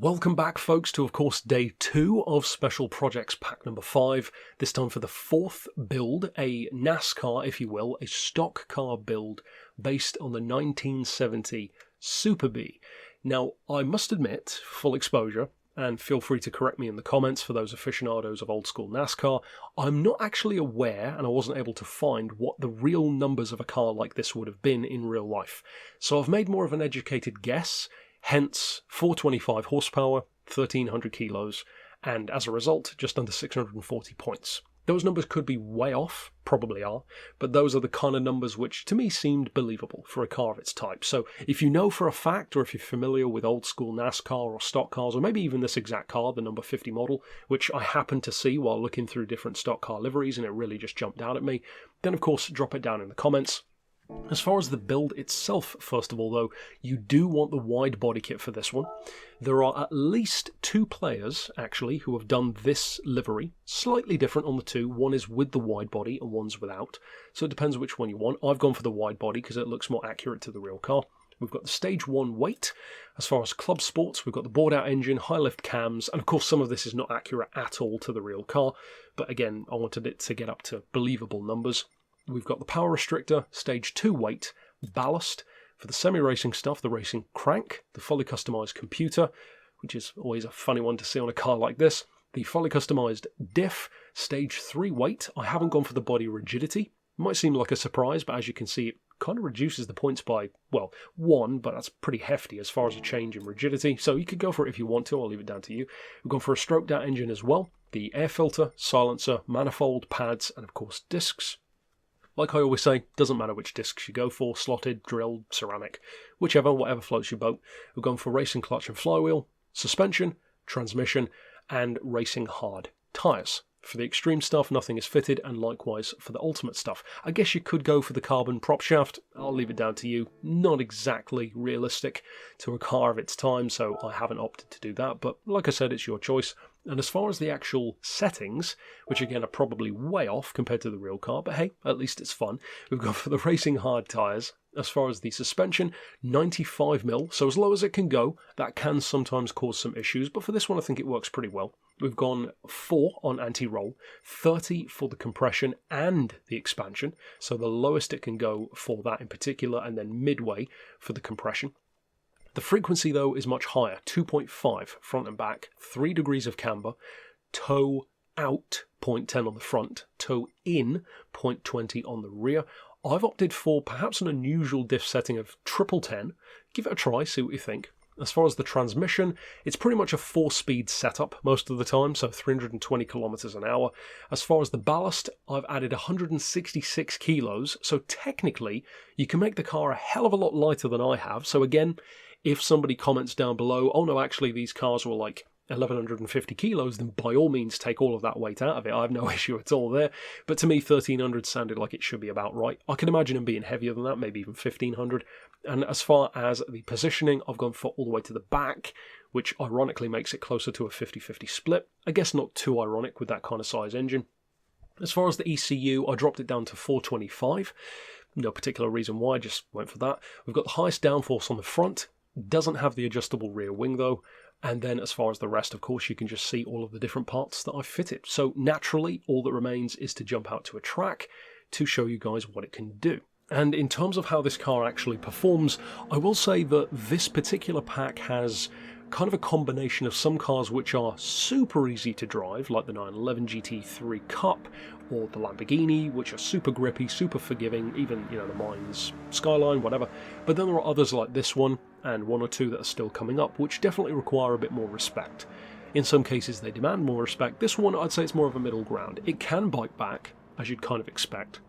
Welcome back, folks, to, of course, day 2 of Special Projects Pack number 5, this time for the 4th build, a NASCAR, if you will, a stock car build based on the 1970 Super Bee. Now, I must admit, full exposure, and feel free to correct me in the comments for those aficionados of old school NASCAR, I'm not actually aware, and I wasn't able to find, what the real numbers of a car like this would have been in real life. So I've made more of an educated guess. Hence 425 horsepower, 1300 kilos, and as a result, just under 640 points. Those numbers could be way off, probably are, but those are the kind of numbers which to me seemed believable for a car of its type. So if you know for a fact, or if you're familiar with old school NASCAR or stock cars, or maybe even this exact car, the number 50 model, which I happened to see while looking through different stock car liveries and it really just jumped out at me, then of course drop it down in the comments. As far as the build itself, first of all, though, you do want the wide body kit for this one. There are at least 2 players, actually, who have done this livery. Slightly different on the 2. One is with the wide body and one's without. So it depends which one you want. I've gone for the wide body because it looks more accurate to the real car. We've got the Stage 1 weight. As far as club sports, we've got the bored-out engine, high-lift cams, and of course some of this is not accurate at all to the real car. But again, I wanted it to get up to believable numbers. We've got the power restrictor, Stage 2 weight, ballast. For the semi-racing stuff, the racing crank, the fully customised computer, which is always a funny one to see on a car like this. The fully customised diff, Stage 3 weight. I haven't gone for the body rigidity. Might seem like a surprise, but as you can see, it kind of reduces the points by, well, 1, but that's pretty hefty as far as a change in rigidity. So you could go for it if you want to, I'll leave it down to you. We've gone for a stroked-out engine as well. The air filter, silencer, manifold, pads, and of course discs. Like I always say, doesn't matter which discs you go for, slotted, drilled, ceramic, whatever floats your boat. We've gone for racing clutch and flywheel, suspension, transmission, and racing hard tyres. For the extreme stuff, nothing is fitted, and likewise for the ultimate stuff. I guess you could go for the carbon prop shaft. I'll leave it down to you. Not exactly realistic to a car of its time, so I haven't opted to do that, but like I said, it's your choice. And as far as the actual settings, which again are probably way off compared to the real car, but hey, at least it's fun, we've gone for the racing hard tyres. As far as the suspension, 95mm, so as low as it can go. That can sometimes cause some issues, but for this one I think it works pretty well. We've gone 4 on anti-roll, 30 for the compression and the expansion, so the lowest it can go for that in particular, and then midway for the compression. The frequency, though, is much higher, 2.5 front and back, 3 degrees of camber, toe out 0.10 on the front, toe in 0.20 on the rear. I've opted for perhaps an unusual diff setting of 1010. Give it a try, see what you think. As far as the transmission, it's pretty much a 4-speed setup most of the time, so 320 kilometers an hour. As far as the ballast, I've added 166 kilos, so technically you can make the car a hell of a lot lighter than I have. So again, if somebody comments down below, oh no, actually these cars were like 1150 kilos, then by all means take all of that weight out of it. I have no issue at all there. But to me, 1300 sounded like it should be about right. I can imagine them being heavier than that, maybe even 1500. And as far as the positioning, I've gone for all the way to the back, which ironically makes it closer to a 50-50 split. I guess not too ironic with that kind of size engine. As far as the ECU, I dropped it down to 425. No particular reason why, just went for that. We've got the highest downforce on the front. Doesn't have the adjustable rear wing though. And then as far as the rest, of course, you can just see all of the different parts that I've fitted. So naturally, all that remains is to jump out to a track to show you guys what it can do. And in terms of how this car actually performs, I will say that this particular pack has kind of a combination of some cars which are super easy to drive, like the 911 GT3 Cup or the Lamborghini, which are super grippy, super forgiving, even, the Mines Skyline, whatever. But then there are others like this one, and 1 or 2 that are still coming up, which definitely require a bit more respect. In some cases they demand more respect. This one, I'd say it's more of a middle ground. It can bite back, as you'd kind of expect.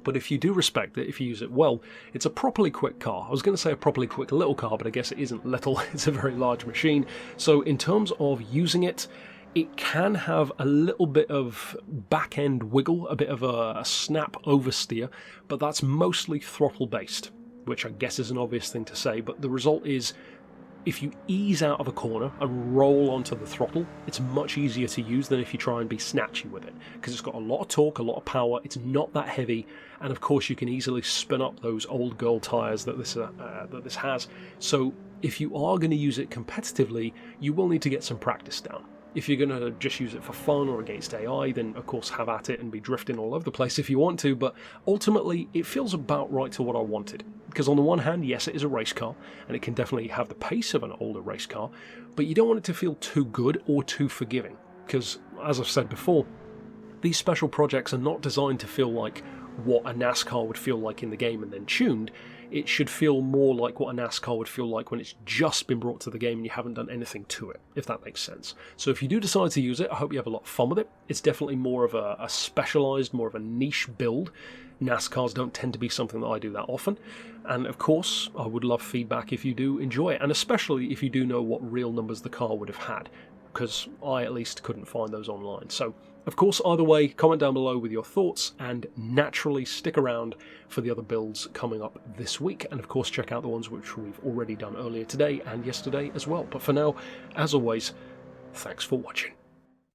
But if you do respect it, if you use it well, it's a properly quick car. I was going to say a properly quick little car, but I guess it isn't little, it's a very large machine. So in terms of using it, it can have a little bit of back-end wiggle, a bit of a snap oversteer, but that's mostly throttle-based, which I guess is an obvious thing to say, but the result is if you ease out of a corner and roll onto the throttle, it's much easier to use than if you try and be snatchy with it, because it's got a lot of torque, a lot of power, it's not that heavy, and of course you can easily spin up those old girl tyres that this has. So if you are going to use it competitively, you will need to get some practice down. If you're going to just use it for fun or against AI, then of course have at it and be drifting all over the place if you want to, but ultimately it feels about right to what I wanted. Because on the one hand, yes, it is a race car, and it can definitely have the pace of an older race car, but you don't want it to feel too good or too forgiving. Because, as I've said before, these special projects are not designed to feel like what a NASCAR would feel like in the game and then tuned. It should feel more like what a NASCAR would feel like when it's just been brought to the game and you haven't done anything to it, if that makes sense. So if you do decide to use it, I hope you have a lot of fun with it. It's definitely more of a specialised, more of a niche build. NASCARs don't tend to be something that I do that often. And of course, I would love feedback if you do enjoy it, and especially if you do know what real numbers the car would have had, because I at least couldn't find those online. So, of course, either way, comment down below with your thoughts, and naturally stick around for the other builds coming up this week. And of course, check out the ones which we've already done earlier today and yesterday as well. But for now, as always, thanks for watching.